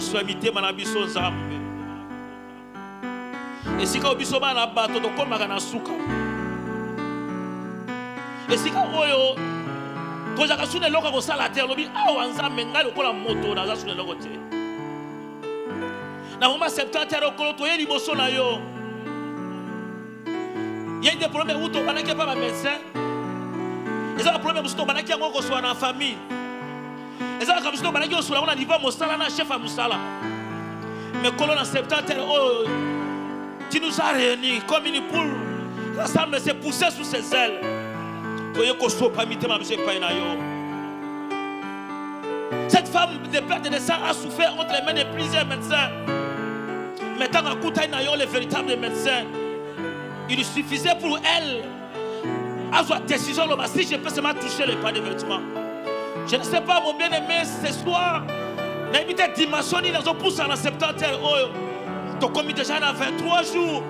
extrémité manabiso nzambe. Et si ka obiso ba na bato to komaka na suka. Et si ka oyo to jaka sune loka ko sala terre lobi awa nzambe ngai lokola moto na za sune loko te. Na moment 70 terre okolo to ye liboso na yo. Il y a des problèmes où tu n'as pas de médecin. Il y a des problèmes où tu n'as pas de famille. Il y a des problèmes où tu n'as pas de chef à Moussala. Mais quand on a 70 tu nous as réunis comme une poule. L'ensemble s'est poussé sous ses ailes. Cette femme de perte de sang a souffert entre les mains de plusieurs médecins. Maintenant, à Koutaï, les véritables médecins. Il suffisait pour elle à sa décision, si je peux seulement toucher les pas de vêtements. Je ne sais pas, mon bien-aimé, ce soir, n'importe quelle dimension, ils ont poussé à la 70 heures. Tu as commis déjà dans 23 jours.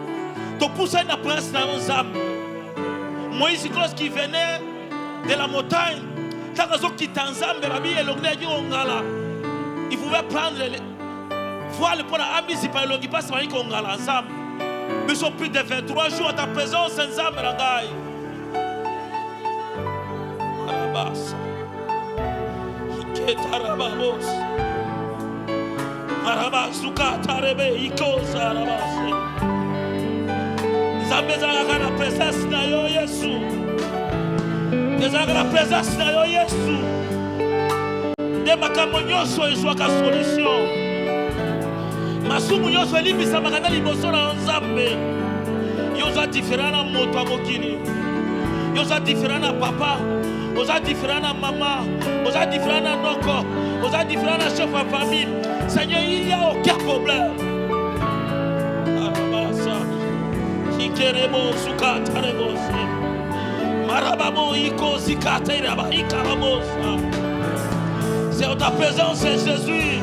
Tu as poussé à la prince dans nos âmes. Moïse, lorsqu'il venait de la montagne, quand ils ont quitté Nzambe, il pouvait prendre voir le point à Amis, il ne passe pas ensemble. Mais ils sont plus de 23 jours à ta présence, Nzambe Rangai. Arabas. Iketarabos. Arabas, Suka, Tarebe, Ikos, Arabas. Nzambe Zalaka la présence na yo Yesu. Zalaka la présence na yo Yesu. De makambo nyonso ezwaka solution. Masumu nyonso elibisa makana liboso na Nzambe. Yoza différent na moto amokili. Yoza différent na papa. Yoza différent na maman. Yoza différent na noko. Yoza différent na chef de famille. Seigneur, il n'y a aucun problème. Arabasa. Kikerebo suka tarebose. Marabamo iko zikata iraba ikarabosa. C'est en ta présence, Jésus,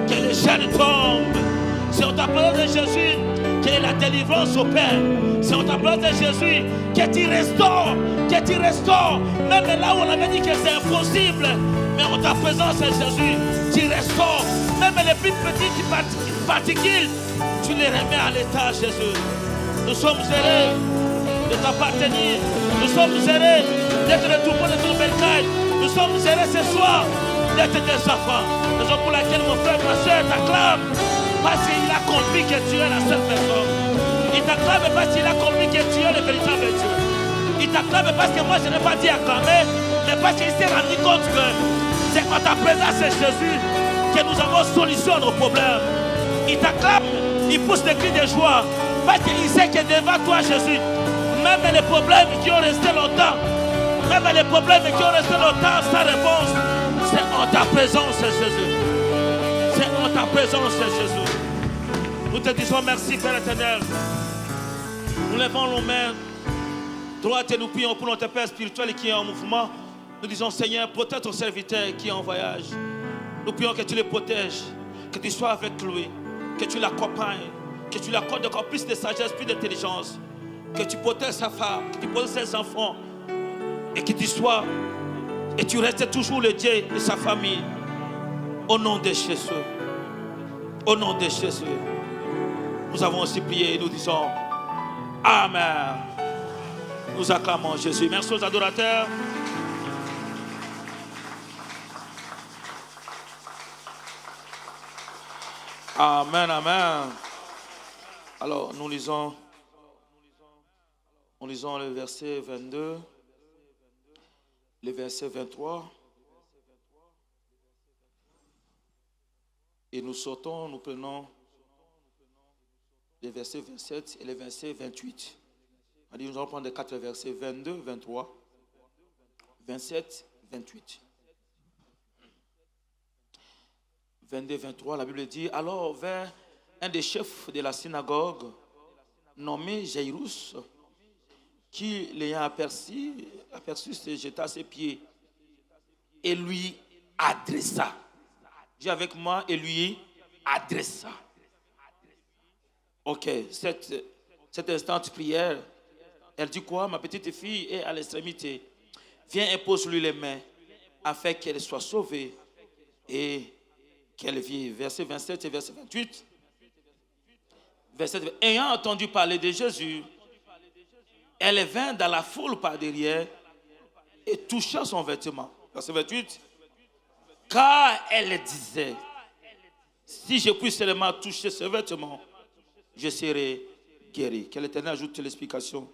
que les chaînes tombent. C'est en ta présence de Jésus que la délivrance opère. C'est en ta présence de Jésus que tu restaures. Même là où on avait dit que c'est impossible. Mais en ta présence, Jésus, tu restaures. Même les plus petites particules, tu les remets à l'état, Jésus. Nous sommes heureux de t'appartenir. Nous sommes heureux d'être le troupeau de ton bercail. Nous sommes heureux ce soir d'être des enfants. Raison pour laquelle mon frère, ma soeur t'acclame. Parce qu'il a compris que tu es la seule personne. Il t'acclame parce qu'il a compris que tu es le véritable Dieu. Il t'acclame parce que moi je n'ai pas dit acclamer, mais parce qu'il s'est rendu compte que c'est en ta présence, Jésus, que nous avons solution à nos problèmes. Il t'acclame, il pousse des cris de joie, parce qu'il sait que devant toi, Jésus, même les problèmes qui ont resté longtemps, sans réponse, c'est en ta présence, Jésus. C'est en ta présence, Jésus. Nous te disons merci, Père éternel. Nous levons nos mains droites et nous prions pour notre Père spirituel qui est en mouvement. Nous disons, Seigneur, protège ton serviteur qui est en voyage. Nous prions que tu le protèges, que tu sois avec lui, que tu l'accompagnes, que tu lui accordes encore plus de sagesse, plus d'intelligence, que tu protèges sa femme, que tu protèges ses enfants, et que tu sois, et tu restes toujours le Dieu de sa famille. Au nom de Jésus. Au nom de Jésus. Nous avons aussi prié et nous disons Amen. Nous acclamons Jésus. Merci aux adorateurs. Amen, amen. Alors, nous lisons le verset 22, le verset 23. Et nous sautons, nous prenons les versets 27 et les versets 28. Nous allons prendre les 4 versets 22, 23, 27, 28. 22, 23, la Bible dit, alors vers un des chefs de la synagogue, nommé Jairus, qui l'ayant aperçu se jeta à ses pieds et lui adressa. Dis avec moi, et lui adressa. Ok, cette instante prière, elle dit quoi? Ma petite fille est à l'extrémité. Viens, impose-lui les mains afin qu'elle soit sauvée et Quelle vie? Verset 27 et verset 28. Verset, ayant entendu parler de Jésus, elle vint dans la foule par derrière et toucha son vêtement. Verset 28. Car elle disait, si je puis seulement toucher ce vêtement, je serai guéri. Que l'Éternel ajoute l'explication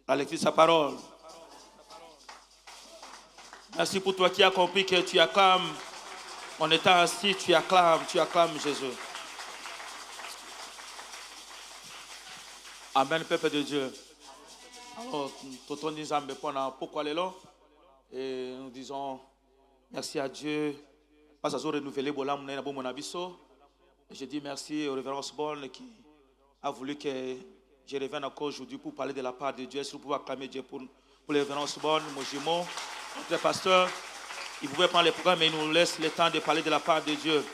à l'écrit de sa parole. Merci pour toi qui as compris que tu acclames. En étant assis, tu acclames Jésus. Amen, peuple de Dieu. Alors, pourquoi les là? Et nous disons merci à Dieu. Parce que renouvelé je dis merci au révérend Osborne qui a voulu que je revienne encore aujourd'hui pour parler de la part de Dieu. Est-ce que vous pouvez acclamer Dieu pour le révérend Osborne, Mojimo, notre pasteur? Il pouvait prendre les programmes mais il nous laisse le temps de parler de la part de Dieu.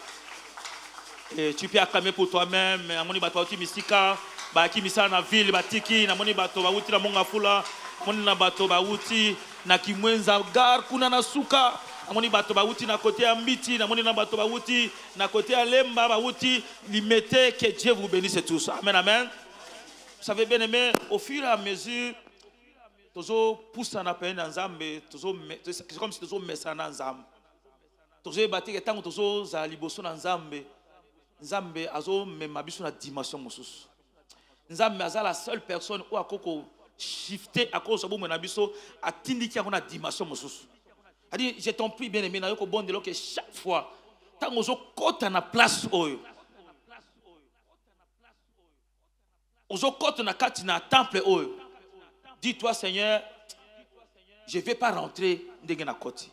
Et tu peux acclamer pour toi-même. Amoni bato bauti misika, baki misala na ville batiki, na moni bato bauti na monga fula, moni na bato bauti na kimwenza gar kuna na suka, amoni bato bauti na côté ya mbiti, na moni na bato bauti na côté ya lemba bauti, limete, que Dieu vous bénisse tous. Amen, amen. Vous savez bien aimé, au fur et à mesure tozo poussa na peine dans Zambé, c'est comme si tozo messa na Zambé. Tozo batike tango tozo za liboso na Zambé. Nzambe azo mema biso na dimension mosusu. Nzambe aza la seule personne où akoko shifter akoso bo mena biso atindiki akona dimension mosusu. Adi je t'en prie bien aimé na yoko bondelo que chaque fois tango zo kota na place oyo. Ozo kota na kati na temple oyo. Dis-toi Seigneur, je vais pas rentrer ndenge na koti.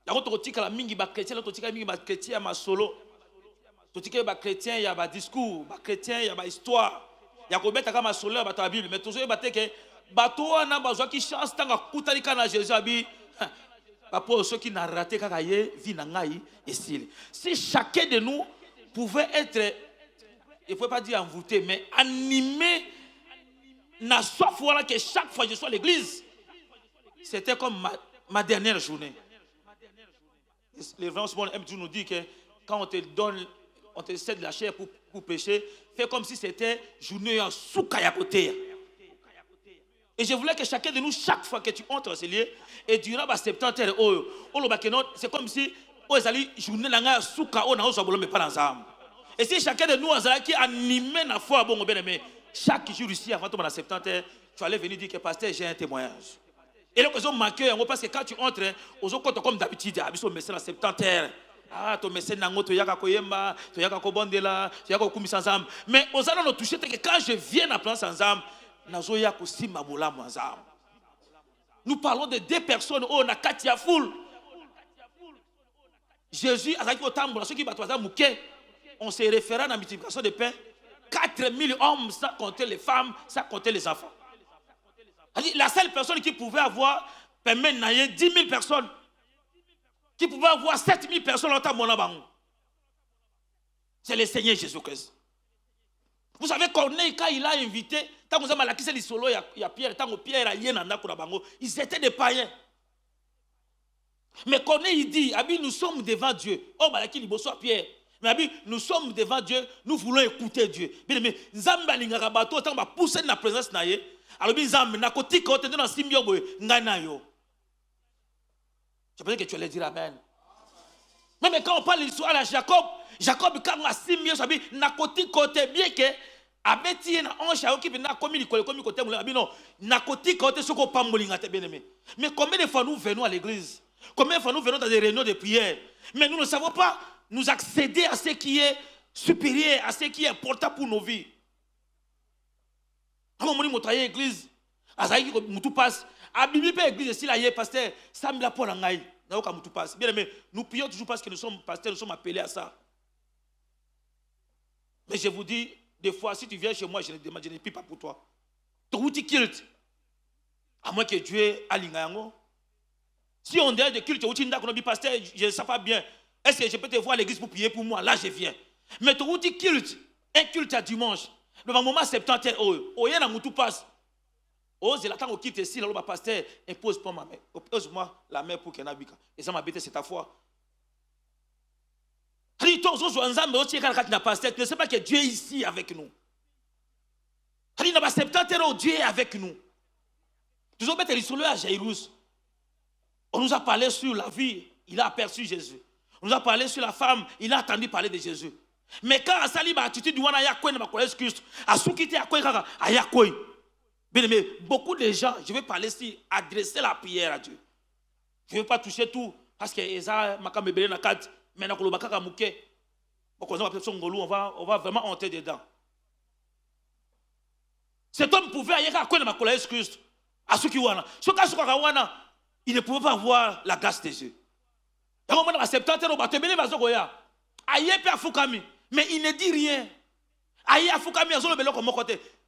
Il y a des mingi ba chrétien, il mingi ba chrétien ma solo. Totika ba chrétien, il y a ba discours, ba chrétien, il y a ba histoire. Il y a ko beta kama solo ba ta Bible, mais toujours ba te que bato wana bazwa ki chance tanga kutalika na Jésus abi. Ba pour ceux qui n'a raté kaka ye vie na ngai esili. Si chacun de nous pouvait être, il ne faut pas dire envoûté, mais animé na soif voilà que chaque fois je sois à l'église. C'était comme ma dernière journée. Les gens nous disent que quand on te donne, on te cède la chair pour pécher, fais comme si c'était journée en soukaya côté. Et je voulais que chacun de nous, chaque fois que tu entres dans ce lieu, et durant 70 heures, c'est comme si journée en soukaya et si chacun de nous qui animé la foi, bon, bien aimé, chaque jour ici, avant de 70 heures, tu allais venir dire que pasteur, j'ai un témoignage. Et là, ils ont manqué, parce que quand tu entres, ils ont comme d'habitude, ils ont mis la 70 heures. Ah, tu mets nango, tu yaka koyemba, tu yaka kobondela, tu yaka koumi sans âme. Mais aux allons nous toucher que quand je viens à plan sans âme, nazo yaka aussi mabola sans âme. Nous parlons de deux personnes, oh, na katia foule. Jésus a dit au tambour, ceux qui battent mouké, on se réfère à la multiplication de pain. 4000 hommes, sans compter les femmes, sans compter les enfants. La seule personne qui pouvait avoir, permettre 10 000 personnes, qui pouvait avoir 7 000 personnes en temps, c'est le Seigneur Jésus-Christ. Vous savez, Corneille, quand il a invité, tant que vous avez dit solo, il y a Pierre, tant que Pierre a ils étaient des païens. Mais Corneille, il dit, nous sommes devant Dieu. Oh, il y a Pierre. Mais nous sommes devant Dieu, nous voulons écouter Dieu. Bien aimé, Nzamba lingaka bato tant ba pousser na présence na ye. Alors bien Nzamba na koti ko te dans simio boy ngana yo. Je pensais que tu allais dire amen. Mais quand on parle de l'histoire à Jacob quand a simio sabi na koti côté bien que abeti na oncha oki na komi likole komi côté non na koti côté soko pambolinga te bien aimé. Mais combien de fois nous venons à l'église? Combien de fois nous venons dans des réunions de prière? Mais nous ne savons pas nous accéder à ce qui est supérieur, à ce qui est important pour nos vies. Quand on dit l'église, nous passe. À Bible l'église, si la pasteur, ça me l'a pas l'angaï. Bien aimé, nous prions toujours parce que nous sommes pasteurs, nous sommes appelés à ça. Mais je vous dis, des fois, si tu viens chez moi, je ne prie pas pour toi. Tu outil culte. À moins que Dieu a l'ingayang. Si on dit de culte, tu outil pasteur, je ne sais pas bien. Est-ce que je peux te voir à l'église pour prier pour moi? Là, je viens. Mais tu dis culte, un culte à dimanche. Le moment 70 heures, il y a un passe. Oh, c'est l'attente au quitte ici, le pasteur, impose-moi la main pour qu'elle n'habite. Et ça m'a bêté, c'est ta foi. ne sais pas que Dieu est ici avec nous. Dieu est avec nous. Nous avons été à Jairus. On nous a parlé sur la vie, il a aperçu Jésus. On nous a parlé sur la femme, il a entendu parler de Jésus. Mais quand Asali m'a attitude du wana yakoi na makola Christ, asukite yakoi kaka ayakoi. Bien aimé, beaucoup de gens, je vais parler ici, adresser la prière à Dieu. Je ne veux pas toucher tout parce que Eza makamebele na kat, mais na koloba kaka muke. On va vraiment entrer dedans. Cet homme pouvait aller à quoi na makola Christ, asuki wana. Soka soka wana, il ne pouvait pas voir la grâce de Dieu. Et on m'a accepté au bateau, mais il ne dit rien.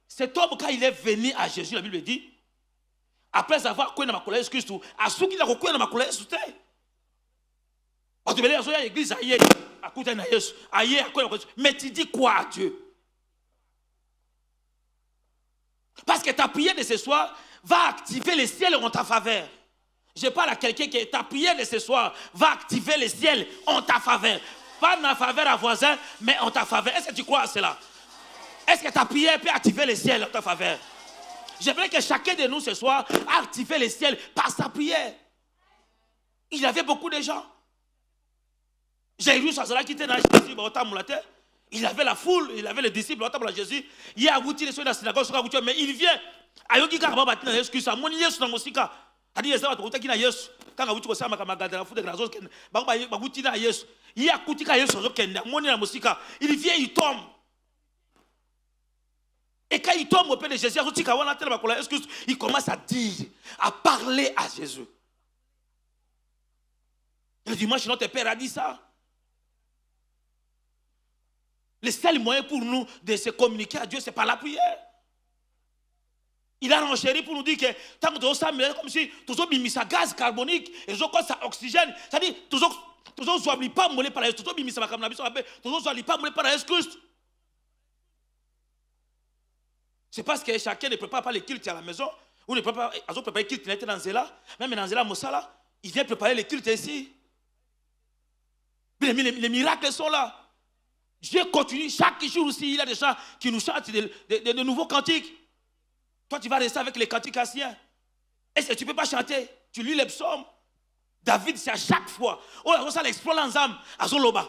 Cet homme, quand il est venu à Jésus, la Bible dit, après avoir connu ma colère, Christ, à ceux qui l'ont connu ma colère, mais tu dis quoi à Dieu? Parce que ta prière de ce soir va activer les ciels en ta faveur. Je parle à quelqu'un qui ta prière de ce soir va activer les ciels en ta faveur. Pas en ta faveur à voisin, mais en ta faveur. Est-ce que tu crois à cela? Est-ce que ta prière peut activer les ciels en ta faveur? J'aimerais que chacun de nous ce soir active les ciels par sa prière. Il y avait beaucoup de gens. Jésus, il avait la foule, il avait les disciples, Jésus. Il a abouti les la synagogue, mais il vient. Il vient, il tombe. Et quand il tombe au pied de Jésus, il commence à dire, à parler à Jésus. Le dimanche, notre Père a dit ça. Le seul moyen pour nous de se communiquer à Dieu, c'est par la prière. Il a renchéri pour nous dire que tant que nous sommes comme si nous avons mis sa gaz carbonique et nous avons ça oxygène, c'est-à-dire nous avons pas molé par la Christ, nous avons pas molé par la Christ. C'est parce que chacun ne prépare pas les cultes à la maison, ou ne prépare pas les cultes dans Zéla, même dans Zéla Mossala, il vient préparer les cultes ici. Les miracles sont là. Dieu continue, chaque jour aussi, il y a des gens qui nous chantent de nouveaux cantiques. Toi, tu vas rester avec les cantiques anciens. Est-ce que tu ne peux pas chanter? Tu lis les psaumes. David, c'est à chaque fois. Oh, ça l'explose l'ensemble. À son loba.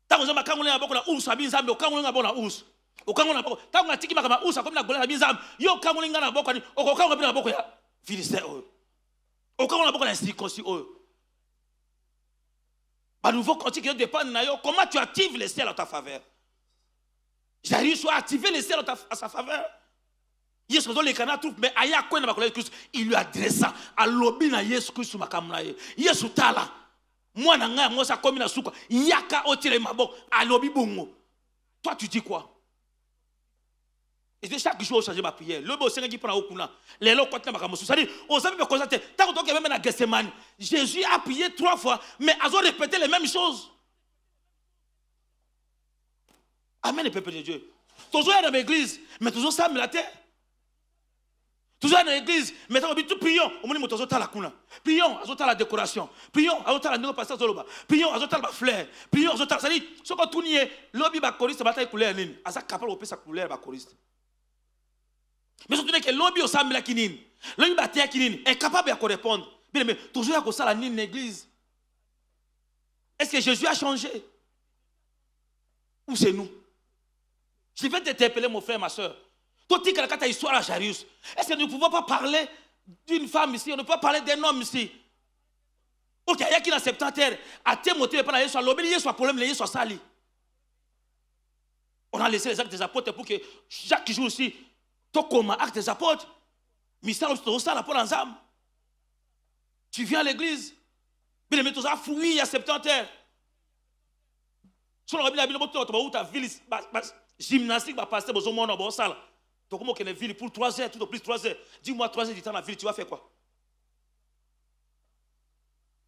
Tant que quand on est à beaucoup de ours, à binzam, quand on est à beaucoup de ours. Au quand on a beaucoup, tant qu'on a tiki makama ours, comme la golem à binzam, yo quand on est à beaucoup de, au quand on est à beaucoup de Philistins. Au quand on a beaucoup de circoncis. À nouveau cantique qui dépend de Nayo, comment tu actives les ciels en ta faveur? J'arrive à activer les ciels à sa faveur. Il lui adressa à l'obi na Yesu Christ makamna ye. Yesu tala. Moi na nga moi ça comme na suka. Yaka otire mabok à l'obi bongo. Toi tu dis quoi? Et de chaque jour changer ma prière. Le bo senga qui prend okuna. Les lots quand na makamosu. Ça dit, on s'est constaté tant que même na Gethsemane, Jésus a prié 3 fois mais ils ont répété les mêmes choses. Amen le peuple de Dieu. Toujours dans l'église, mais toujours ça me la terre. Toujours dans l'église, mais tout prions. On me dit toujours la kuna. Prions, azota la décoration. Prions, azota la nouveau pasteur Zoloba. Prions, azota la fleur. Prions, azota ça dit ce que tout nié, lobby ba choriste bataille couleur nini. Asa capable de sa couleur ba choriste. Mais surtout que lobby au samedi la kinine. Lobby bataille kinine est capable de répondre. Bien mais toujours à ça la nini l'église. Est-ce que Jésus a changé? Ou c'est nous? Je vais t'interpeller mon frère, ma soeur. Toi, tu as une histoire à Jairus. Est-ce que nous ne pouvons pas parler d'une femme ici? On ne peut pas parler d'un homme ici. Ok, il y a qui dans 70 heures a Timothée pendant Yesu, l'obéi Yesu a problème, Yesu a sali. On a laissé les actes des apôtres pour que chaque jour aussi, toi comme acte des apôtres, mystère au sala pour l'ensemble. Tu viens à l'église, mais les méthodes fouillent il y a 70 heures. Sur la Bible, tu ville gymnastique va passer dans monde dans salle. Donc comment qu'une ville pour 3 heures, tout au plus 3 heures. Dis-moi 3 heures du temps la ville, tu vas faire quoi?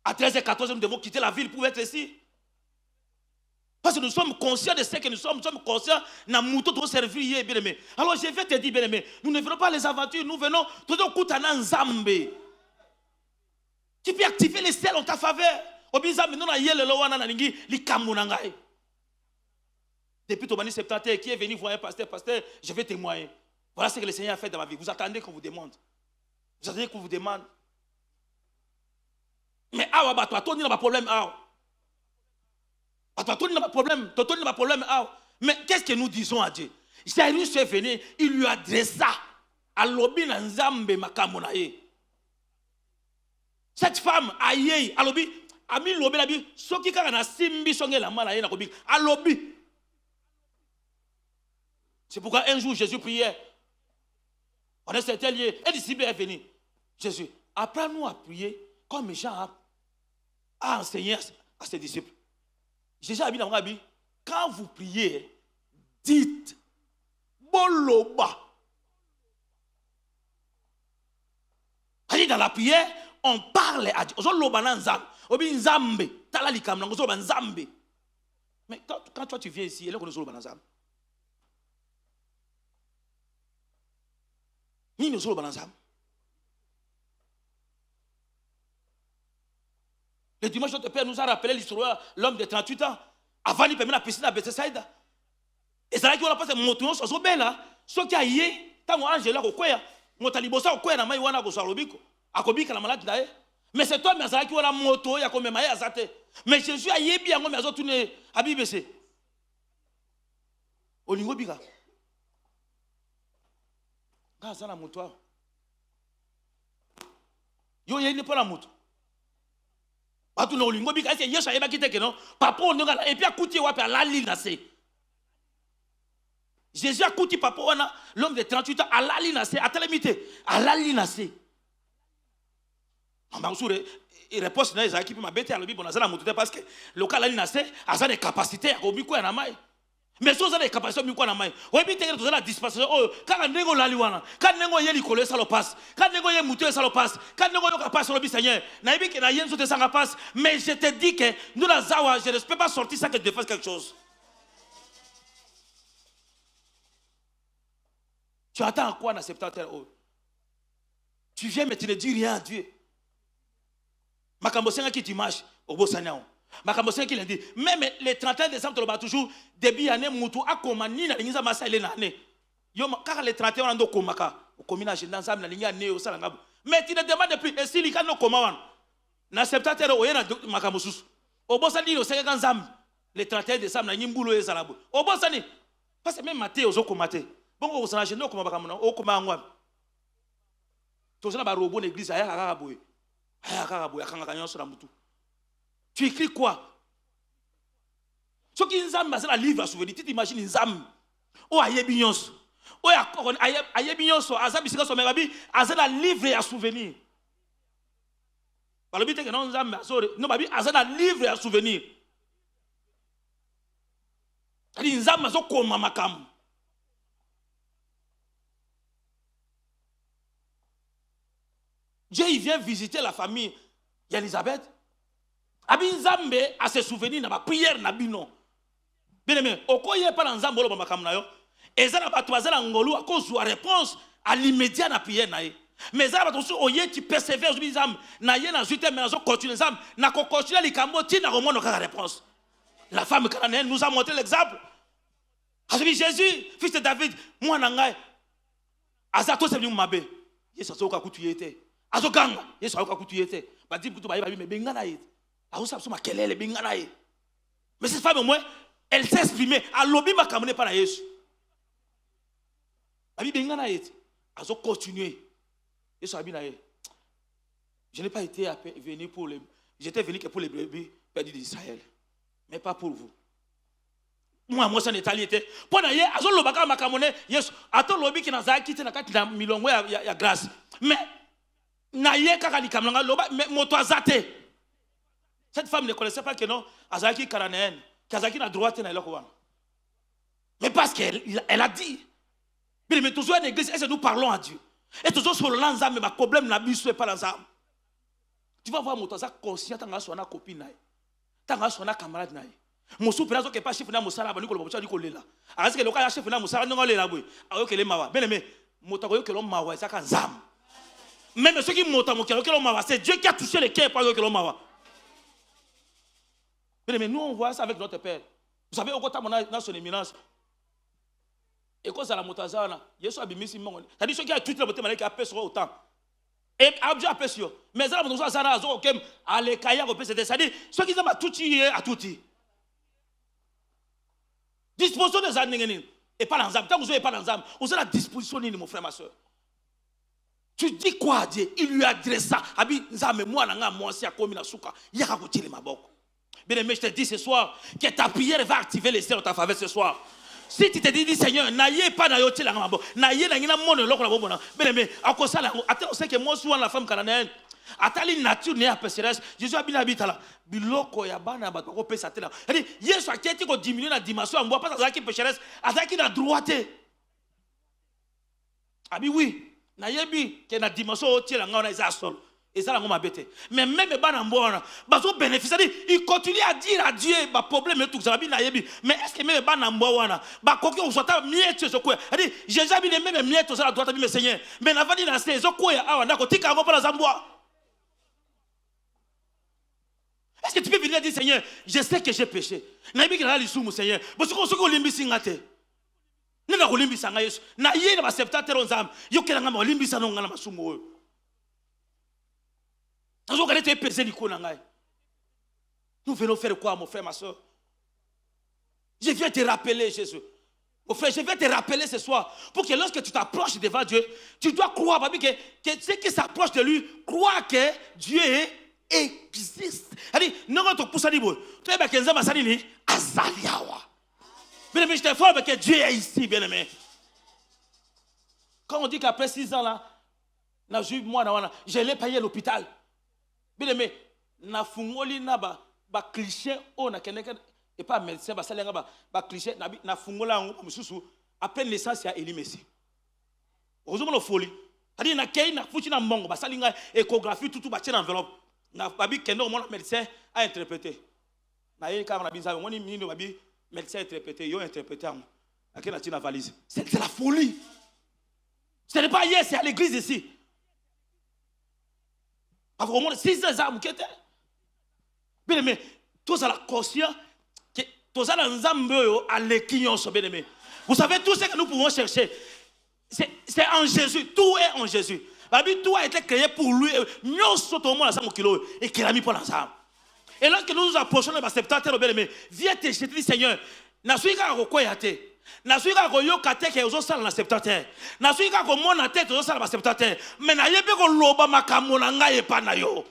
À 13h, 14h, nous devons quitter la ville pour être ici. Parce que nous sommes conscients de ce que nous sommes conscients de la mouton de servir, bien aimé. Alors je vais te dire, bien aimé, nous ne venons pas les aventures, nous venons tout au coup à Nzambé. Tu peux activer les ciels en ta faveur. Obiza maintenant yele lo wana na ningi likambo na ngai. Depuis Tobani 70 qui est venu voir un pasteur, je vais témoigner. Voilà ce que le Seigneur a fait dans ma vie. Vous attendez qu'on vous demande. Vous attendez qu'on vous demande. Mais ah bah toi n'a pas problème ah. Toi n'a pas problème, toi n'a pas problème ah. Mais qu'est-ce que nous disons à Dieu? Jairus est venu, il lui adressa à l'obi na nzambe makambo na ye. Cette femme aïe, à l'obi ami lobi la bi soki kaka na simbi songe la mala ye na kobi à l'obi. C'est pourquoi un jour Jésus priait. On est certain lieu. Un disciple est venu. Jésus, apprends-nous à prier comme Jean a enseigné à ses disciples. Jésus a dit dans mon habit, quand vous priez, dites Boloba. Dans la prière, on parle à Dieu. Mais quand toi tu viens ici, elle est connue sur le banazam. Le dimanche, notre père nous a rappelé l'histoire l'homme de 38 ans. Avant, il permet la piscine à Bethsaïda. Et c'est là qu'il a passé mon tour sur ce bel. Ce qui a yé, tant qu'on a angélé au coin, mon talibosa au coin, na maïwana go salobiko, à kobika la malade d'ailleurs. Mais c'est toi, mais c'est là qu'il a moto, il y a comme maïa azate. Mais Jésus a yé bien, mais a tourné à Bibese. Olingo bika. Gaza la moto. Yo yé pas la moto. Batu no olingo bika, est-ce que Yesu ayeba kite que non? Papa on ngala et puis a couti wa pe la ligne nasé. Jésus a couti papa wana l'homme de 38 ans à la ligne nasé, à telle limite, à la ligne nasé. On va sur il réponse na Isaac qui peut m'abêter à l'obi bon azala moto parce que le cas la ligne nasé a des capacités à obiko na mai. Mais si vous avez des capacités, vous avez la dispensation. Quand vous avez la liwana, quand vous avez l'école, ça le passe. Quand vous avez mouté, ça le passe. Quand vous avez passe sur le Seigneur, mais je te dis que nous, la Zawa, je ne peux pas sortir ça que je fasse quelque chose. Tu attends à quoi dans 70 ans? Tu viens, mais tu ne dis rien à Dieu. Makambosenga qui t'image au Bossaniao. Makambosenga qui l'a dit. Même les 31 décembre, tu l'as toujours début année, Moutou, à Komani, na Lingiza Massa, il est l'année. Yo, car les 31 ans, on a Komaka, au communage, dans la Lingia, né au Salangab. Mais tu ne demandes plus, et si les cas n'ont comment? Na 70 ans, il y a Makamosus. Au Bossani, au 50 ans, les 31 décembre, na Nimbulo et Salabo. Au Bossani, parce que même Maté, aux Okomate. Bon, au Salangé, non, comment Bakamona, au Komangwa. Tout ça, robot l'église, à Yaraboué. Tu écris quoi? Ce qui est un livre à souvenir, tu t'imagines une zam. Oh, ayebinyos. Oh, ayebinyos, azabisika so merabi, azana livre à souvenir. Par le but que non zam, non babi, azana livre à souvenir. Une zam mazo koma makam. Dieu il vient visiter la famille d'Elisabeth. Abin Zambe a se souvenir de la prière Nabino. Bien aimé, okoye pas dans Zambo lo makam na yo. Ezana ba toazana ngolu à cause de la réponse à l'immédiat na prière na ye. Mais ça va aussi oye tu persévères sur Zam na ye na jute mais na continue Zam na ko continuer likambo ti na remonte la réponse. La femme cananéenne nous a montré l'exemple. Azabi Jésus, fils de David, moi nangai. Azato c'est venu m'abe. Yesu soka kutuyete. Azoganga, Yesu soka kutuyete. Ba di kutu ba ye me bengana ye. Mais cette femme, au moins, elle s'est exprimée. Elle n'a pas amené par Jésus. Elle a continué. Je n'ai pas été venu pour les. J'étais venu que pour les brebis perdus d'Israël. Mais pas pour vous. Moi, ça n'est pas été. Pendant hier, elle a dit Yesu. Attends, l'obi qui n'a quitté la carte de million, il y a grâce. Mais, naïe, kakali kamlanga, mais motoazate. Cette femme ne connaissait pas que non, Azaki cananéenne, qu'Azaki n'a droit de l'Okowan. Mais parce qu'elle a dit. Mais toujours en église, est-ce que nous parlons à Dieu? Et toujours sur l'ensemble, mais le problème n'a pas l'ensemble. Tu vas voir mon toza conscient, tu as son copine, tu as son camarade. Mon soupçon n'est pas chef de la Moussala, mais nous sommes là. Alors que le cas chef de la Moussala, nous sommes là. Alors que les Mawa, bien aimé, mon toza que l'homme Mawa, c'est un zam. Même ceux qui montent à mon cœur, c'est Dieu qui a touché le cœur par le Mawa. Mais nous, on voit ça avec notre Père. Vous savez, au côté de son éminence, et quand ça la montazana, Yesu a bimisi mongo. C'est-à-dire ceux qui a tout le monde qui a pèsé autant. Et Abdou a pèsé. Mais ça, nous avons ça, nous avons aller kaya au pèsé. C'est-à-dire ceux qui ont tout à tout. Disposition des âmes et pas dans l'âme. Tant que vous n'avez pas dans l'âme, vous avez la disposition de mon frère, ma soeur. Tu dis quoi à Dieu? Il lui adresse ça. Abi, nzame moi nanga moi si akomi na suka. Yaka kotile maboko. Bien aimé, je te dis ce soir que ta prière va activer les cieux en ta faveur ce soir. Si tu te dis Seigneur, n'ayez pas na yoti la mabo, n'ayez na ngina mono loko la bobona. Bien aimé, akosa la. Attends, on sait que moi souvent la femme cananéenne. Atali nature né à pécheresse. Jésus a bien habité là. Biloko ya bana ba ko pesa tela. Elle dit Yesu a été ko diminuer la dimension en bois pas ça qui pécheresse, ça qui na droite. Abi oui. Na yebi que na dimension otie la ngona isa sol et ça la ngoma bête mais même bana mbona bazo bénéficier il continue à dire à Dieu ba problème tout ça bi na yebi mais est-ce que même bana mbona ba koki on soit mieux ce quoi dit Jésus a bien même mieux tout ça la droite bi mais Seigneur mais na vandi na saison quoi awa ndako tika ngo pala zambwa. Est-ce que tu peux venir dire Seigneur je sais que j'ai péché na yebi que na lisumu Seigneur parce que soko limbisi ngate nena kolimbisa nga Yesu na yena ba septatero nzambe yokela nga molimbisa no nga na masumu oyo azo kale te peser likona ngai. Nous venons faire quoi mon frère ma soeur? Je viens te rappeler Jésus. Mon frère, je viens te rappeler ce soir pour que lorsque tu t'approches devant Dieu, tu dois croire que ceux qui s'approchent de lui croient que Dieu existe. C'est-à-dire non quand tu pousses à dire tu es ba kenza masali ni azaliawa. Bien aimé, je t'informe que Dieu est ici, bien aimé. Quand on dit qu'après 6 ans, là, je l'ai payé à l'hôpital. Bien aimé, na fungoli na ba cliché o na keneka et pas médecin ba salenga ba cliché na fungola ngo mususu après naissance ya Eli Messi. Heureusement la folie. C'est-à-dire na kei na fuchi na mongo ba salinga échographie tout ba tient enveloppe. Na babi kendo mon médecin a interprété. Na yé ka na biza ngoni minino babi médecin interprété, yo interprété à moi. À quelle la valise? C'est la folie. Ce n'est pas hier, c'est à l'église ici. Avant au moins 6 ans, bien aimé, tous à la conscience que tous à l'ensemble à l'équilibre, bien aimé. Vous savez tout ce que nous pouvons chercher, c'est en Jésus. Tout est en Jésus. Tout a été créé pour lui. Nous sommes au monde et qu'il a mis pour l'ensemble. Et lorsque nous nous approchons de la septatère, viens te jeter, dis Seigneur, Nasuika Rokoyate, Nasuika Royokate, qui est aux salles de la septatère, Nasuika Romonate, aux salles de la septatère, mais Nayepe Loba Makamonanga et Panayo.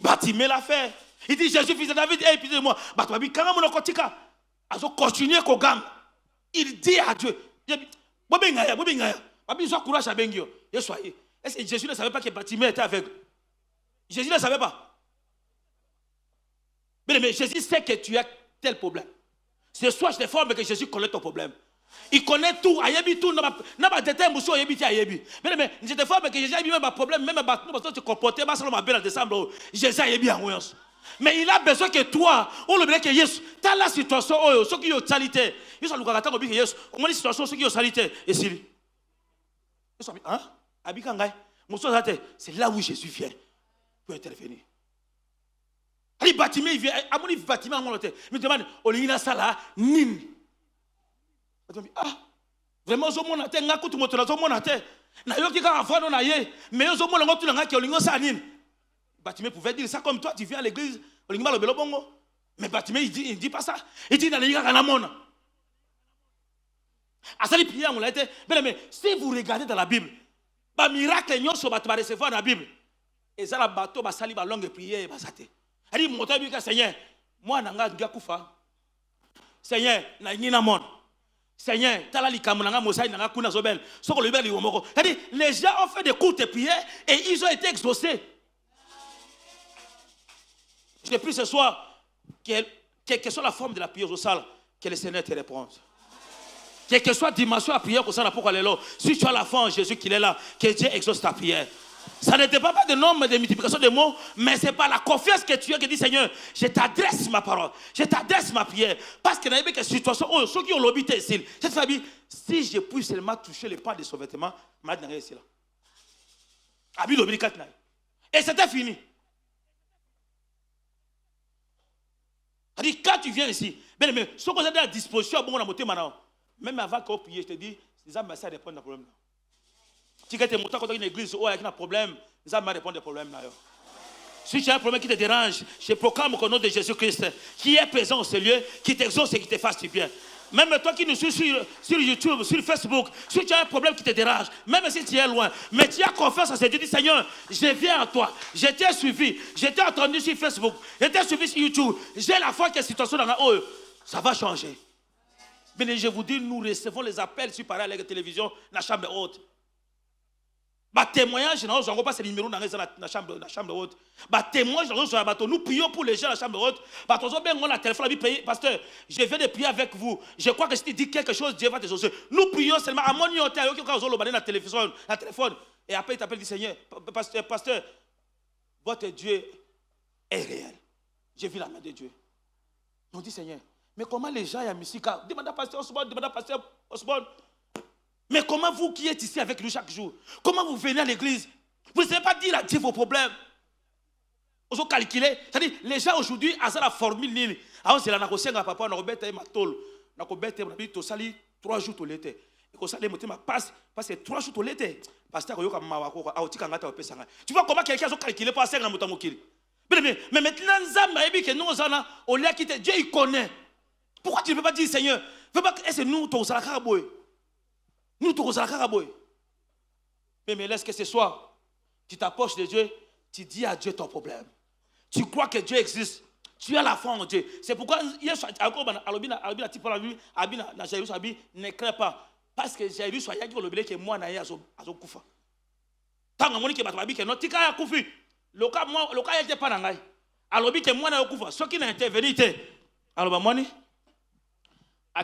Batimé l'a fait. Il dit Jésus, fils de David, épisez-moi. Batabi Karamonokotika, Azo continuer Kogam. Il dit à Dieu, Bobingaya, Babi soit courage à Bengio. Est-ce que Jésus ne savait pas que Batimé était aveugle? Jésus ne savait pas. Mais Jésus sait que tu as tel problème. Ce soir, je te forme que Jésus connaît ton problème. Il connaît tout. Ayebi tout. N'a pas déterminé monsieur Ayebi Ayebi. Mais je te forme que Jésus a même un problème, même parce que tu te comportes, mais ça m'a bien en décembre. Jésus Ayebi en voyance. Mais il a besoin que toi, on le veut que Jésus, dans la situation, ceux qui ont salité, ils sont le caractère que Jésus, au moins la situation, ceux qui ont salité, et Syrie. Ils sont hein? Abikangai. C'est là où Jésus vient pour intervenir. Les bâtiments, il vient, à mon bâtiment, on me demande, on est là, ça là, nin. Ah, vraiment, je m'en attends, je m'en attends, je m'en attends. Je m'en attends, mais je m'en attends, je m'en attends. Bâtiment pouvait dire ça comme toi, tu viens à l'église, on est là, le bongo. Mais bâtiment, il dit pas ça. Il dit, dans les gars, à mon. À ça, les prières, on l'a été. Mais si vous regardez dans la Bible, les miracles, ils sont recevoir dans la Bible. Et ça, le bateau, va salir, longue prière, va s'attendre. Elle dit, mon Seigneur, moi, je suis Koufa. Seigneur, je suis Namon. Seigneur, les gens ont fait des courtes prières et ils ont été exaucés. Je prie ce soir, quelle que soit la forme de la prière au salle, que le Seigneur te réponde. Quelle que soit la dimension de la prière au salle, pourquoi elle est là. Si tu as la foi en Jésus qu'il est là, que Dieu exauce ta prière. Ça ne dépend pas de nombre de multiplication de mots, mais c'est par la confiance que tu as qui dit Seigneur, je t'adresse ma parole, je t'adresse ma prière. Parce que dans les situations, ceux qui ont l'obité ici, cette famille, si je puis seulement toucher les pas de son vêtement, je ne ici là. Et c'était fini. C'est-à-dire, quand tu viens ici, mais ce que vous avez à disposition, bon, on a monté maintenant. Même avant qu'on prie, je te dis, les hommes essaient de répondre à problème. Si tu es monté dans une église où il y a un problème, les hommes répondent à problème. Si tu as un problème qui te dérange, je proclame au nom de Jésus-Christ, qui est présent au ce lieu, qui t'exauce et qui te fasse du bien. Même toi qui nous suis sur YouTube, sur Facebook, si tu as un problème qui te dérange, même si tu es loin, mais tu as confiance en ce Dieu, dis Seigneur, je viens à toi. Je t'ai suivi, je t'ai entendu sur Facebook, je t'ai suivi sur YouTube. J'ai la foi que la situation dans la haut, ça va changer. Mais je vous dis, nous recevons les appels sur parler à la télévision dans la chambre haute. Témoignage, nous n'avons pas ces numéros dans la chambre haute. Témoignage, nous prions pour les gens dans la chambre haute. On a téléphone, pasteur, je viens de prier avec vous. Je crois que si tu dis quelque chose, Dieu va te sauver. Nous prions seulement à mon hôtel, dans téléphone. Et après, il t'appelle, il dit Seigneur, pasteur, votre Dieu est réel. J'ai vu la main de Dieu. On dit Seigneur, mais comment les gens à Missika, demande à pasteur Osborne. Mais comment vous qui êtes ici avec nous chaque jour, comment vous venez à l'église, vous ne savez pas dire à Dieu vos problèmes. Vous calculez, c'est-à-dire les gens aujourd'hui, à la formule nini, alors c'est la négociation à papa, on a rebêté ma tôle, on a rebêté ma bite, on sali 3 jours tout l'été. Et qu'on sali ma passe, parce que 3 jours tout l'été. Pasteur, tu vois comment quelqu'un a calculé pour 5 ans de mokiri. Mais maintenant, au lieu de Dieu, il connaît. Pourquoi tu ne peux pas dire Seigneur, est-ce que nous, ton salakaboy? Nous, tu mais laisse que ce soit, tu t'approches de Dieu, tu dis à Dieu ton problème. Tu crois que Dieu existe, tu as la foi en Dieu. C'est pourquoi, ne crains pas. Parce que Jairus a dit que moi, je suis Koufa. Tant que je suis Koufa, non, tu as Koufa. Le cas n'était pas dans l'ail. Alors, que moi, je suis Koufa. Ceux qui n'ont intervenu, alors, moi, je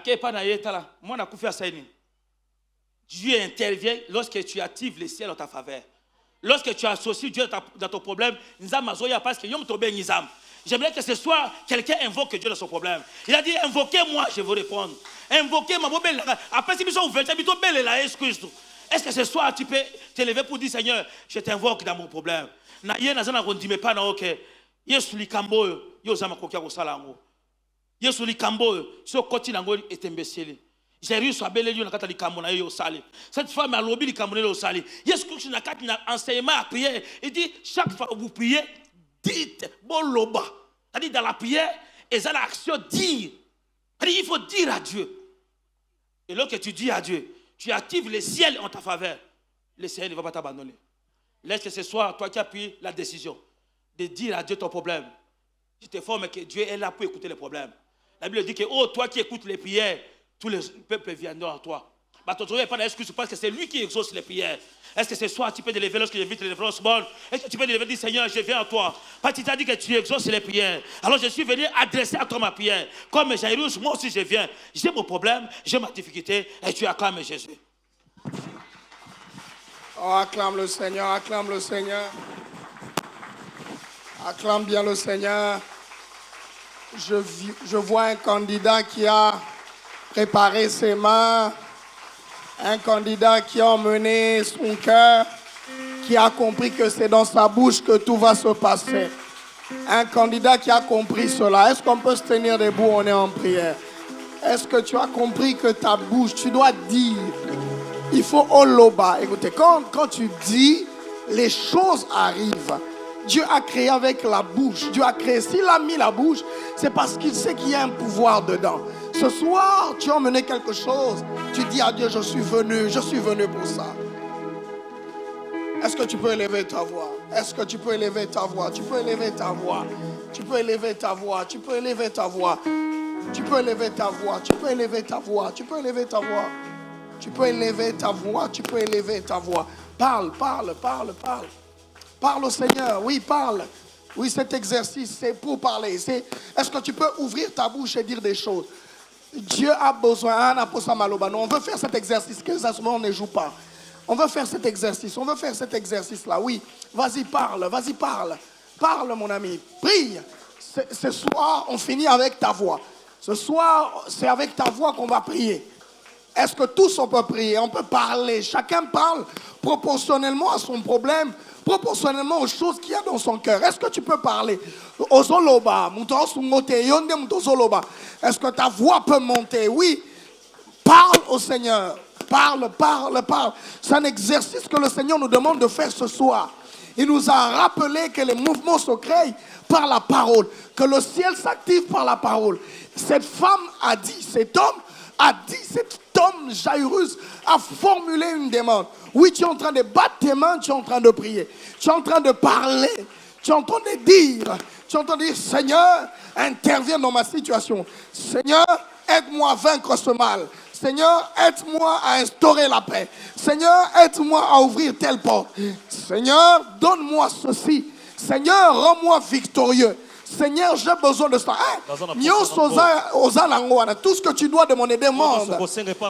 suis pas dans moi, je suis Koufa. Dieu intervient lorsque tu actives les ciels en ta faveur. Lorsque tu associes Dieu dans ton problème, parce que j'aimerais que ce soit quelqu'un invoque Dieu dans son problème. Il a dit invoquez-moi, je vais vous répondre. Invoquez-moi. Après, si vous êtes ouvert, est-ce que ce soir tu peux t'élever pour dire Seigneur, je t'invoque dans mon problème. Cette femme a lobby au sali. Jésus n'a enseignement à prier. Il dit chaque fois que vous priez, dites bon loba. C'est-à-dire dans la prière, et dans l'action, dire. C'est-à-dire il faut dire à Dieu. Et lorsque tu dis à Dieu, tu actives les ciels en ta faveur. Le ciel ne va pas t'abandonner. Laisse que ce soit toi qui as pris la décision de dire à Dieu ton problème. Je te forme que Dieu est là pour écouter les problèmes. La Bible dit que oh, toi qui écoutes les prières, tous les peuples viendront à toi. Tu ne pas d'excuse parce que c'est lui qui exauce les prières. Est-ce que ce soir tu peux te lever lorsque je vis te lever Est-ce que tu peux te lever et dire Seigneur, je viens à toi. Parce que tu t'as dit que tu exauces les prières. Alors je suis venu adresser à toi ma prière. Comme Jairus, moi aussi je viens. J'ai mon problème, j'ai ma difficulté et tu acclames Jésus. Oh, acclame le Seigneur, acclame le Seigneur. Acclame bien le Seigneur. Je vois un candidat qui a préparé ses mains, un candidat qui a emmené son cœur, qui a compris que c'est dans sa bouche que tout va se passer. Un candidat qui a compris cela. Est-ce qu'on peut se tenir debout? On est en prière. Est-ce que tu as compris que ta bouche, tu dois dire, il faut oloba. Écoutez, quand tu dis, les choses arrivent. Dieu a créé avec la bouche. Dieu a créé. S'il a mis la bouche, c'est parce qu'il sait qu'il y a un pouvoir dedans. Ce soir, tu as emmené quelque chose. Tu dis à Dieu, je suis venu pour ça. Est-ce que tu peux élever ta voix? Est-ce que tu peux élever ta voix? Tu peux élever ta voix. Tu peux élever ta voix. Tu peux élever ta voix. Tu peux élever ta voix. Tu peux élever ta voix. Tu peux élever ta voix. Tu peux élever ta voix. Tu peux élever ta voix. Parle, parle, parle, parle. Parle au Seigneur. Oui, parle. Oui, cet exercice, c'est pour parler. Est-ce que tu peux ouvrir ta bouche et dire des choses? Dieu a besoin. On veut faire cet exercice. Que ça, on ne joue pas. On veut faire cet exercice. On veut faire cet exercice-là. Oui, vas-y, parle. Vas-y, parle. Parle, mon ami. Prie. Ce soir, on finit avec ta voix. Ce soir, c'est avec ta voix qu'on va prier. Est-ce que tous on peut prier? On peut parler. Chacun parle proportionnellement à son problème, proportionnellement aux choses qu'il y a dans son cœur. Est-ce que tu peux parler? Ozoloba, est-ce que ta voix peut monter? Oui. Parle au Seigneur. Parle. C'est un exercice que le Seigneur nous demande de faire ce soir. Il nous a rappelé que les mouvements se créent par la parole, que le ciel s'active par la parole. Cette femme a dit, cet homme Jairus a formulé une demande. Oui, tu es en train de battre tes mains, tu es en train de prier, tu es en train de parler, tu es en train de dire, Seigneur, interviens dans ma situation. Seigneur, aide-moi à vaincre ce mal. Seigneur, aide-moi à instaurer la paix. Seigneur, aide-moi à ouvrir telle porte. Seigneur, donne-moi ceci. Seigneur, rends-moi victorieux. Seigneur, j'ai besoin de ça. Tout ce que tu dois demander, demande.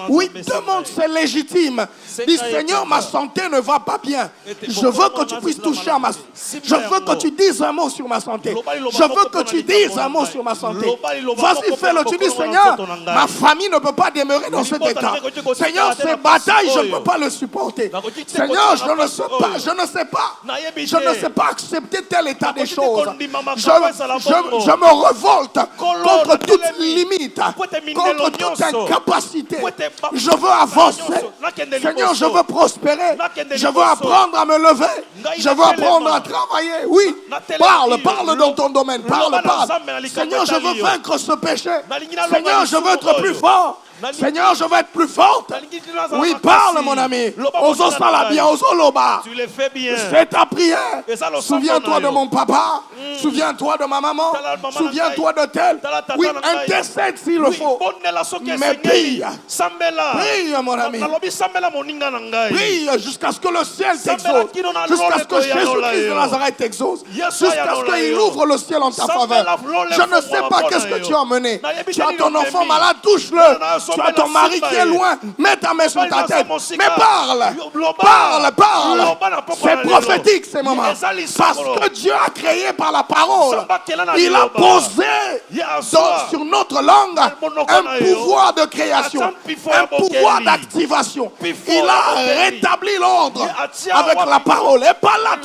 Oui, demande, c'est légitime. Dis, Seigneur, ma santé ne va pas bien. Je veux que tu puisses toucher à ma santé. Je veux que tu dises un mot sur ma santé. Je veux que tu dises un mot sur ma santé. Vas-y, fais-le. Tu dis, Seigneur, ma famille ne peut pas demeurer dans cet état. Seigneur, ces batailles, je ne peux pas le supporter. Seigneur, je ne sais pas accepter tel état des choses. Je me révolte contre toute limite, contre toute incapacité. Je veux avancer. Seigneur, je veux prospérer. Je veux apprendre à me lever. Je veux apprendre à travailler. Oui, parle dans ton domaine. Parle. Seigneur, je veux vaincre ce péché. Seigneur, je veux être plus fort. Seigneur, je veux être plus forte. Oui, parle, mon ami. Ozo salabia, ozo loba. Tu le fais bien. C'est ta prière. Souviens-toi de mon papa. Souviens-toi de ma maman. Souviens-toi de tel. Oui, intercède s'il le faut. Mais prie. Prie, mon ami. Prie jusqu'à ce que le ciel t'exauce. Jusqu'à ce que Jésus-Christ de Nazareth t'exauce. Jusqu'à ce qu'il ouvre le ciel en ta faveur. Je ne sais pas qu'est-ce que tu as mené. Tu as ton enfant malade, touche-le. Tu as ton mari qui est loin, mets ta main sur ta tête. Mais parle. C'est prophétique ces moments. Parce que Dieu a créé par la parole. Il a posé sur notre langue un pouvoir de création, un pouvoir d'activation. Il a rétabli l'ordre avec la parole. Et pas là,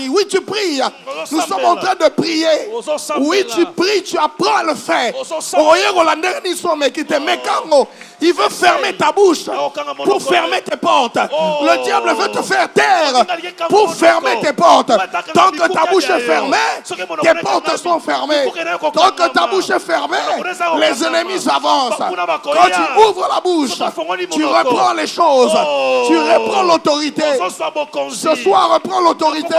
oui, tu pries. Nous sommes en train de prier. Oui, tu pries, tu apprends à le faire. Il veut fermer ta bouche pour fermer tes portes. Le diable veut te faire taire pour fermer tes portes. Tant que ta bouche est fermée, tes portes sont fermées. Tant que ta bouche est fermée, les ennemis avancent. Quand tu ouvres la bouche, tu reprends les choses. Tu reprends l'autorité. Ce soir, reprends l'autorité.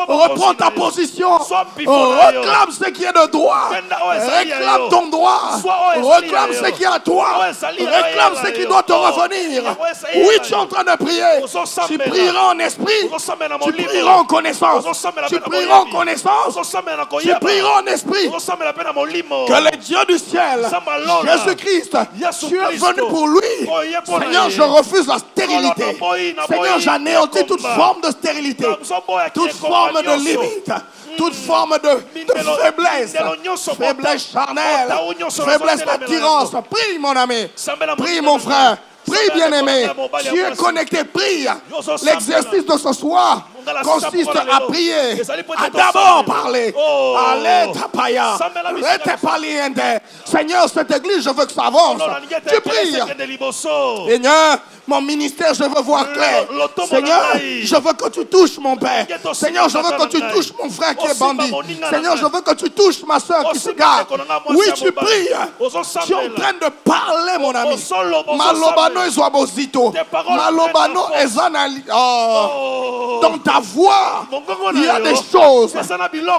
Reprends ta position. Reclame ce qui est de droit. Réclame ton droit. Réclame ce qui est à toi. Réclame ce qui doit te revenir. Oui, tu es en train de prier. Tu prieras en esprit. Tu prieras en connaissance. Tu prieras en connaissance. Tu prieras en esprit. Que le Dieu du ciel, Jésus-Christ, tu es venu pour lui. Seigneur, je refuse la stérilité. Seigneur, j'anéantis toute forme de stérilité. Toute forme de limite. Toute forme de faiblesse, faiblesse charnelle, faiblesse d'attirance. Prie, mon ami. Prie, mon frère. Prie, bien-aimé. Tu es connecté. Prie. L'exercice de ce soir consiste à prier, à d'abord parler. Allez, tapaya. Seigneur, cette église, je veux que ça avance. Tu pries. Seigneur, mon ministère, je veux voir clair. Seigneur, je veux que tu touches mon père. Seigneur, je veux que tu touches mon frère qui est bandit. Seigneur, je veux que tu touches ma soeur qui se gare. Oui, tu pries. Tu es en train de parler, mon ami. Malobano ezwabozito. Malobano ezanali. Dans ta voix, il y a des choses.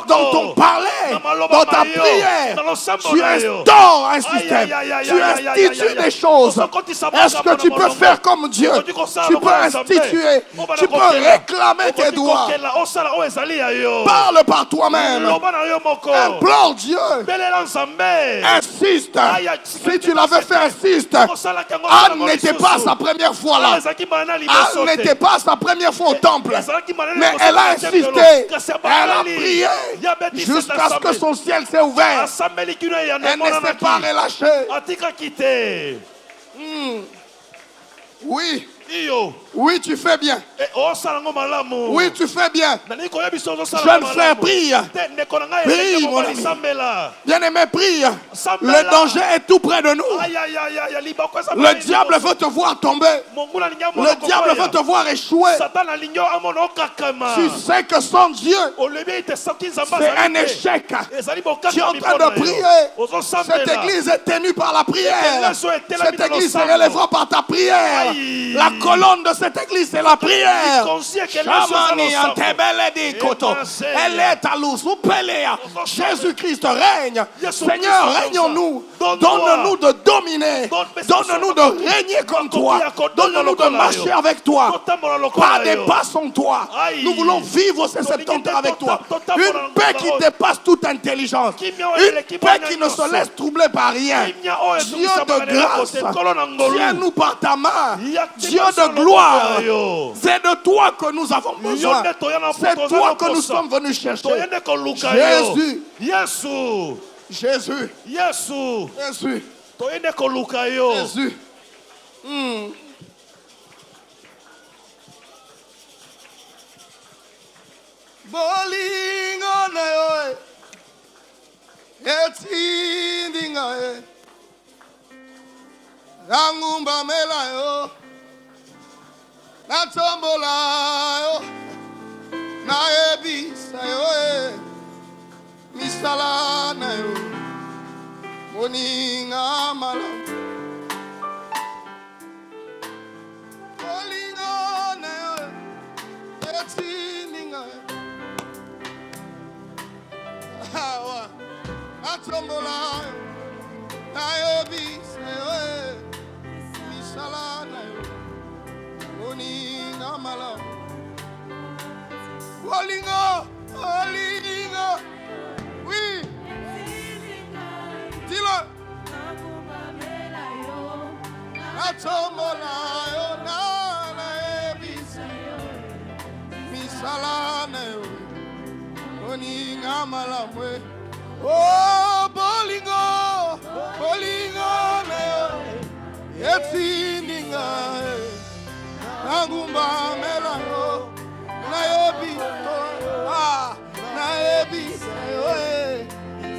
Dans ton parler, dans ta prière, tu instaures un système. Tu institues des choses. Est-ce que tu peux faire comme Dieu? Tu peux instituer, tu peux réclamer tes droits. Parle par toi-même. Implore Dieu. Insiste. Si tu l'avais fait, insiste. Anne n'était pas sa première fois là. Anne n'était pas sa première fois au temple. Mais elle a insisté. Elle a prié jusqu'à ce que son ciel s'est ouvert. Elle ne s'est pas relâchée. Oui. Oui, tu fais bien. Oui, tu fais bien. Jeune frère, prie. Prie, mon ami. Bien-aimé, prie. Le danger est tout près de nous. Le diable veut te voir tomber. Le diable veut te voir échouer. Tu sais que sans Dieu, c'est un échec. Tu es en train de prier. Cette église est tenue par la prière. Cette église se relèvera par ta prière. La colonne de cette église, c'est la prière. Elle est à l'ous. Jésus-Christ règne. Seigneur, règne en nous. Donne-nous de dominer. Donne-nous de régner comme toi. Donne-nous de marcher avec toi. Pas des pas sans toi. Nous voulons vivre ces 70 ans avec toi. Une paix qui dépasse toute intelligence. Une paix qui ne se laisse troubler par rien. Dieu de grâce, tiens-nous par ta main. Dieu de gloire, c'est de toi que nous avons besoin. C'est toi que nous sommes venus chercher. Jésus. Jésus. Jésus. Jésus. Bolingo na yo, etindinga yo, rangumba mela yo, natombola yo, na ebisa yo, misala na yo, moninga malam. Bolingo na yo, etindinga yo. Atombola na ebisa yo misala na yo oninga mala olingo oui dis-le atombola yo na ebisa yo misala na yo oninga mala mwe. Oh, bolingo, na yo, etindinga, nangumba mela yo, na yebi, na yebi,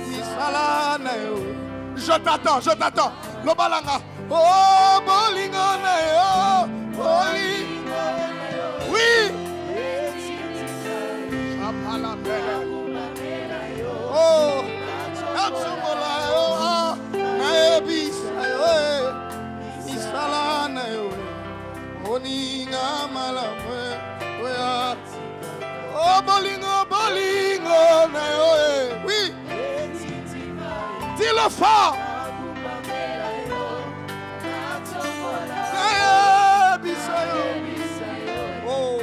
misala na yo. Je t'attends, le balanga. Oh, bolingo na yo, bolingo na yo. Oui. Chapala mela. Oh. Oh, bolingo na yo, oui. Dis-le fort. Oh,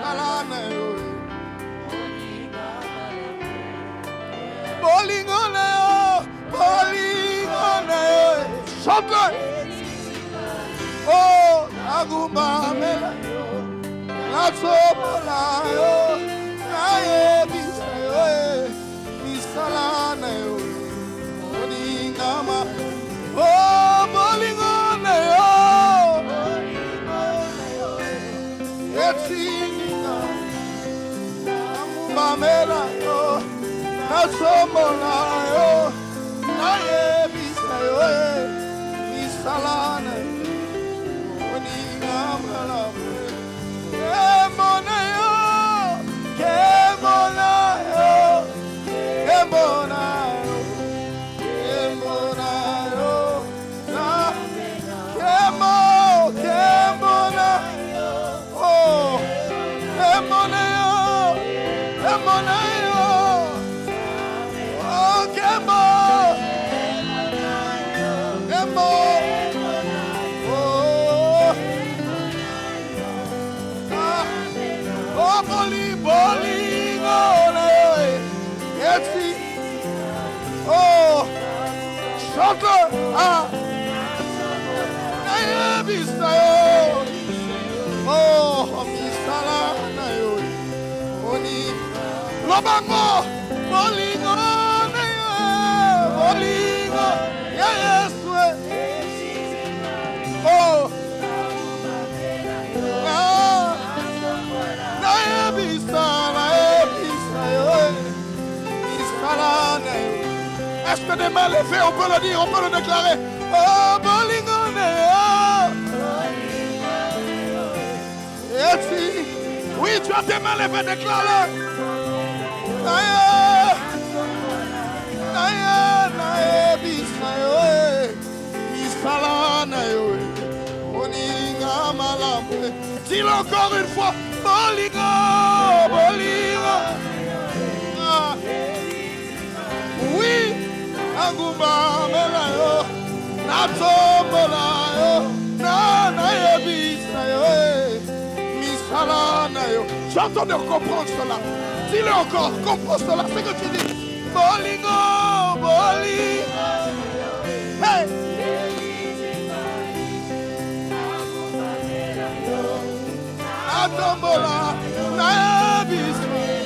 salana yo. Bolingo na yo, chante. Oh, agumba mela yo, la sopola yo, na ebisa yo, misala na yo, bolinga ma. Oh, bolingo na yo, etinga, agumba mela yo. Asomola yo, na ebisa yo, misalana, oninga malamu. Kemona yo, kemona yo, kemona yo, kemona yo, na kemona yo, oh, kemona yo, kemona yo. Oh, chante, oh, misala na yo, oni, lobango, bolingo na yo, bolingo, yes, oh, Est-ce que des mains levées, on peut le dire, on peut le déclarer? Oh, Bolingone, oh. Oui, tu as tes mains levées, déclare-le. Dis-le encore une fois. Bolingo, Bolingo. Oui, Angumba, Melayo, Natombola, Nanayebisayo, Misalanayo. J'entends de comprendre cela. Dis-le encore, comprends cela. C'est que tu dis. Bolingo, Bolingo. Hey. Natombola, Nayebisayo.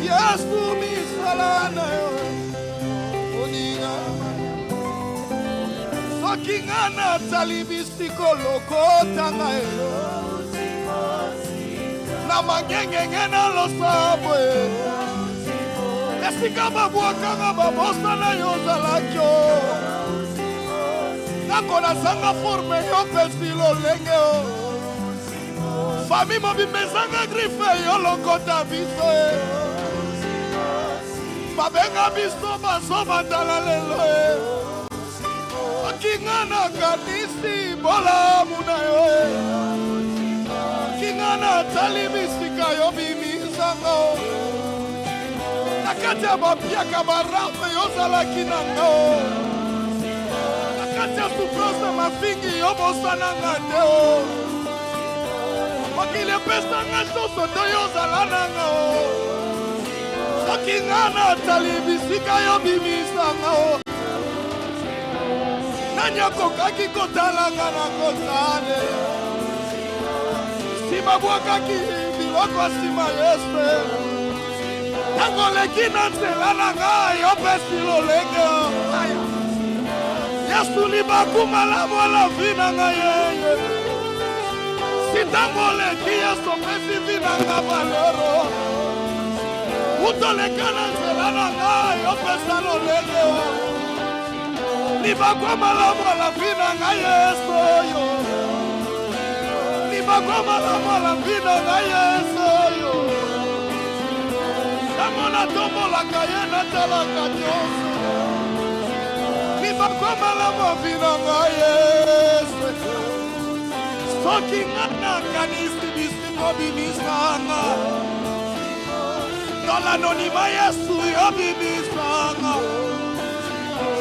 Yes, for Misalanayo. Kingana talibistiko loko tangaelo na mangenge na losabwe esika babuakanga babosa na yozalakyo nakona sanga forme yo pesilo lenge fami mobimezanga grife yo lokota biso babenga biso bazobandala lelo Kingana kanisi bola munayo Kingana talibisika yo bimisanga Nakati ya mapiaka barafe yo zalaki nanga Nakati ya souffrance mafingi yo bosana ngate Makile pesa nga shoso to yo zalananga Kingana talibisika yo bimisanga Nyako kaki kotalanga na kotale Sima kaki biloko sima yespe Tango leki na nzela na ngai opesi lolenge Yesu libaku malamu ala vi na ngai yeye Si tango leki yesu opesi vi na nga valero Utoleka na nzela na ngai opesa lolenge Libakwa malamu ala vina nga Yesu yo Libakwa malamu ala vina nga Yesu yo Namona tombo la kaye na talaka nyoso Libakwa malamu ala vina nga Yesu Soki ngana kanisi bisimo bimisanga Dola nonima Yesu yo bimisanga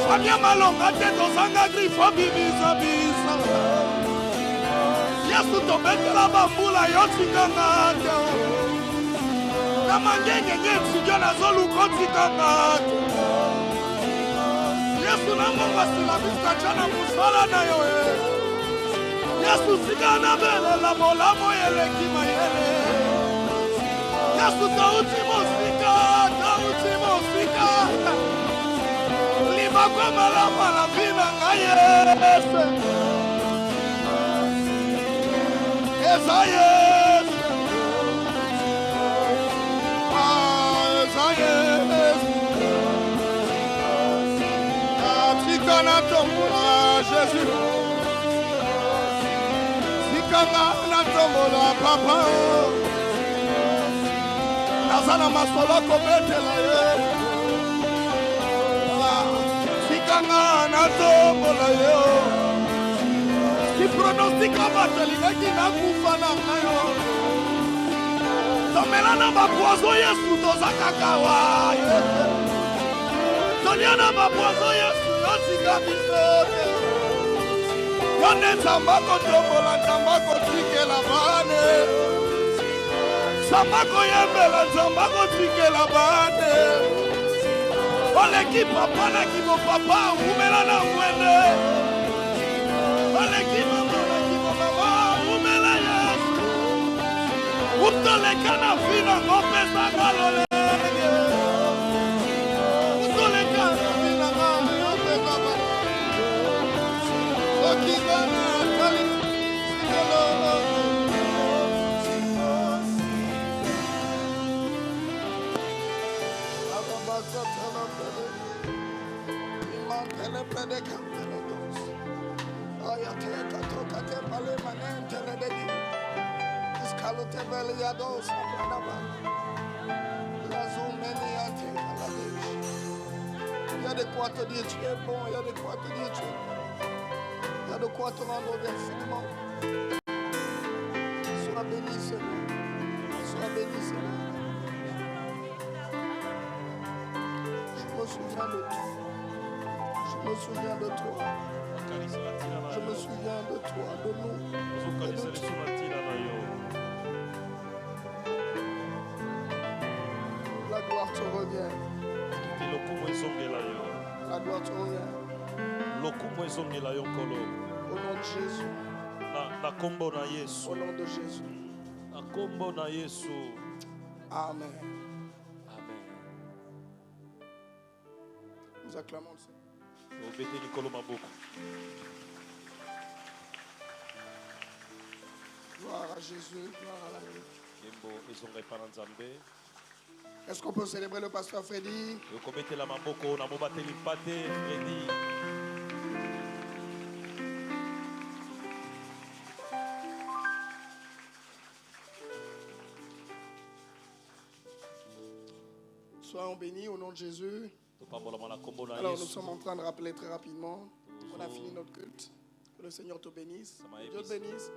Famia malonga te dozanga grifo bibisa bisa Yesu tobetela bambula yo tikanga te Na mangenge ngetsujo na zoluko tikanga te Yesu na monga sila bisa chana musala na yo Yesu sika na bele la molamo eleki mayele Yesu tauti mosika Libakwa malamu ala vina nga Yesu Eza Yesu Eza Yesu Tika na tombola Jésus Tika na tombola Papa Nazana masolo kobetela Yesu na tombola yo Si pronostika batelingaki na kufa na ngayo Tomela na bapoazo Yesu tozakaka wa Tolia na bapoazo Yesu yotika bisote Yone nzambako tombola nzambako tikela bane Nzambako yembela nzambako tikela bane Oleki papa na kibo papa umela na mwende Oleki mama na kibo mama umela Yesu Utoleka na fina ngopesa galolege Utoleka na fina ngopesa galolege Okiga na kali Sikolo Il y a de quoi te dire tu es bon, il y a de quoi te dire tu es bon. Il y a de quoi te rendre infiniment. Sois béni, Seigneur. Sois béni, Seigneur. Je me souviens de toi. Je me souviens de toi. Je me souviens de toi, de nous. Et de toi. La gloire te revient. La gloire te revient. Au nom de Jésus. Au nom de Jésus. Amen. Amen. Nous acclamons le Seigneur. Gloire à Jésus, gloire à la vie. Est-ce qu'on peut célébrer le pasteur Freddy? Soyons bénis au nom de Jésus. Alors nous sommes en train de rappeler très rapidement. On a fini notre culte. Que le Seigneur te bénisse. Dieu te bénisse.